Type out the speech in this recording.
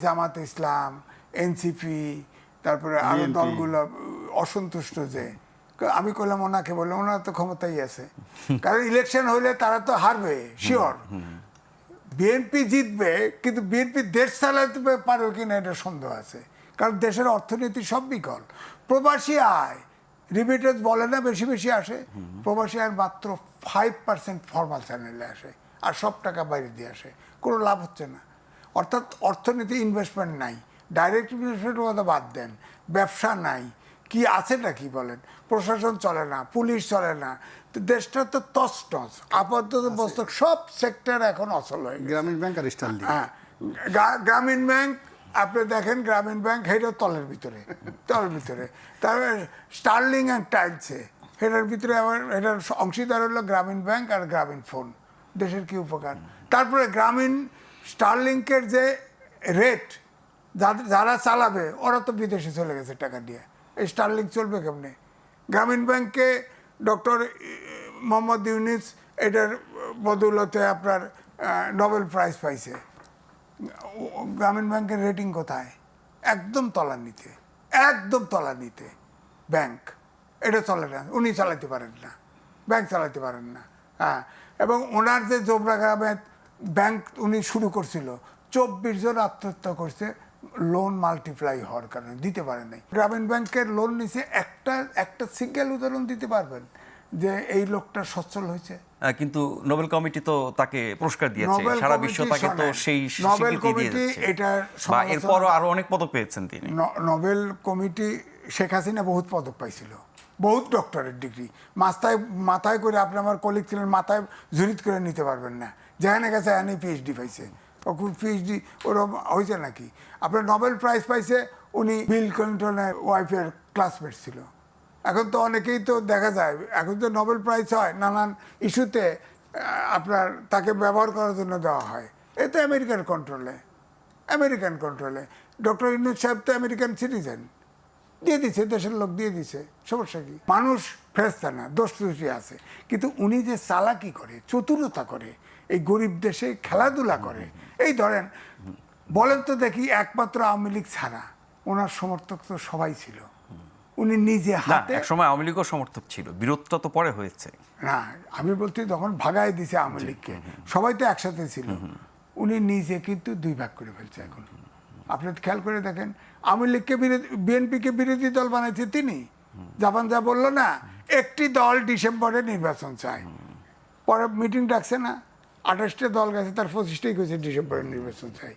জামাত ইসলাম, NCP, তারপরে আরো দলগুলো অসন্তুষ্ট যে আমি কইলাম ওনাকে বললাম ওনার তো ক্ষমতাই আছে, কারণ ইলেকশন হইলে তারা তো হারবে শিওর। বিএনপি জিতবে, কিন্তু বিএনপি দেশ চালাতে পারবে কিনা এটা সন্দেহ আছে, কারণ দেশের অর্থনীতি সব বিকল। প্রবাসী আয় রিমিটেন্স বলে না বেশি বেশি আসে, প্রবাসী আয় মাত্র 5% ফর্মাল চ্যানেলে আসে, আর সব টাকা বাইরে দিয়ে আসে, কোনো লাভ হচ্ছে না। অর্থাৎ অর্থনীতি ইনভেস্টমেন্ট নাই, ডাইরেক্ট ইনভেস্টমেন্টের কথা বাদ দেন, ব্যবসা নাই, কি আছে নাকি বলেন, প্রশাসন চলে না, পুলিশ চলে না, তো দেশটা তো তছনছ আপাতত বস্তু, সব সেক্টর এখন অচল হয়ে গেছে। গ্রামীণ ব্যাংক আর স্টার্লিং, হ্যাঁ, গ্রামীণ ব্যাংক আপনি দেখেন, গ্রামীণ ব্যাংক হেটাও তলের ভিতরে, তারপরে স্টার্লিং অ্যান্ড টাইলসে হেটার ভিতরে আবার এটার অংশীদার হলো গ্রামীণ ব্যাংক আর গ্রামীণ ফোন। দেশের কি উপকার। তারপরে গ্রামীণ স্টারলিংকের যে রেট, যারা চালাবে ওরা তো বিদেশে চলে গেছে টাকা দিয়ে, এই স্টারলিং চলবে কেমনে। গ্রামীণ ব্যাংকে ডক্টর মোহাম্মদ ইউনিস এটার বদৌলতে আপনার নোবেল প্রাইজ পাইছে। গ্রামীণ ব্যাংকের রেটিং কোথায়? একদম তলানিতে, একদম তলানিতে ব্যাংক। এটা চলে না, উনি চালাতে পারেন না, ব্যাংক চালাতে পারেন না। হ্যাঁ, এবং ওনার যে জোবরা গ্রামে ব্যাংক উনি শুরু করছিল, 24 জন আত্মহত্যা করছে লোন মাল্টিপ্লাই হওয়ার কারণে, দিতে পারে নাই। গ্রামীণ ব্যাংকের লোন নিচে একটা সিঙ্গেল উদাহরণ দিতে পারবেন যে এই লোকটা সচ্ছল হয়েছে? কিন্তু নোবেল কমিটি তো তাকে পুরস্কার দিয়েছে, সারা বিশ্ব তাকে তো সেই নোবেল স্বীকৃতি কমিটি দিয়েছে, এটা বা এরপরও আরো অনেক পদক পেয়েছেন তিনি। নোবেল কমিটি, শেখ হাসিনা বহুত পদক পাইছিল, বহুত ডক্টরেট ডিগ্রি মাথায় করে, আপনি আমার কলিগ ছিলেন, মাথায় ঝুরিত করে নিতে পারবেন না, যেখানে গেছে এনে পিএইচডি পাইছে। পিএইচডি ওরকম হয়েছে নাকি? আপনার নোবেল প্রাইজ পাইছে উনি বিল ক্লিন্টনের ওয়াইফের ক্লাসমেট ছিল। এখন তো অনেকেই তো দেখা যায়, এখন তো নোবেল প্রাইজ হয় নানান ইস্যুতে, আপনার তাকে ব্যবহার করার জন্য দেওয়া হয়, এ তো আমেরিকান কন্ট্রোলে। ডক্টর ইউনূস সাহেব তো আমেরিকান সিটিজেন, দিয়ে দিছে, দেশের লোক দিয়ে দিছে, সমস্যা কি? মানুষ ফেরেশতা না, দোষ ত্রুটি আছে, কিন্তু উনি যে চালাকি করে, চতুরতা করে, এই গরিব দেশে খেলাধুলা করে, এই ধরেন বলেন তো দেখি, একমাত্র আওয়ামী লীগ ছাড়া ওনার সমর্থক তো সবাই ছিল। উনি নিজে হাতে, এক সময় আওয়ামী লীগও সমর্থক ছিল, বিরোধটা তো পরে হয়েছে। না আমি বলতে যখন ভাগায় দিছে আওয়ামী লীগকে, সবাই তো একসাথে ছিল, উনি নিজে কিন্তু দুই ভাগ করে ফেলছে এখন। আপনি খেয়াল করে দেখেন, আওয়ামী লীগকে বিএনপিকে বিরোধী দল বানাইছে তিনি। জাপান যা বললো না, একটি দল ডিসেম্বরে নির্বাচন চায়, পরে মিটিং ডাকছে না, 28টা দল গেছে, তার 25টাই গেছে ডিসেম্বরে নির্বাচন চাই।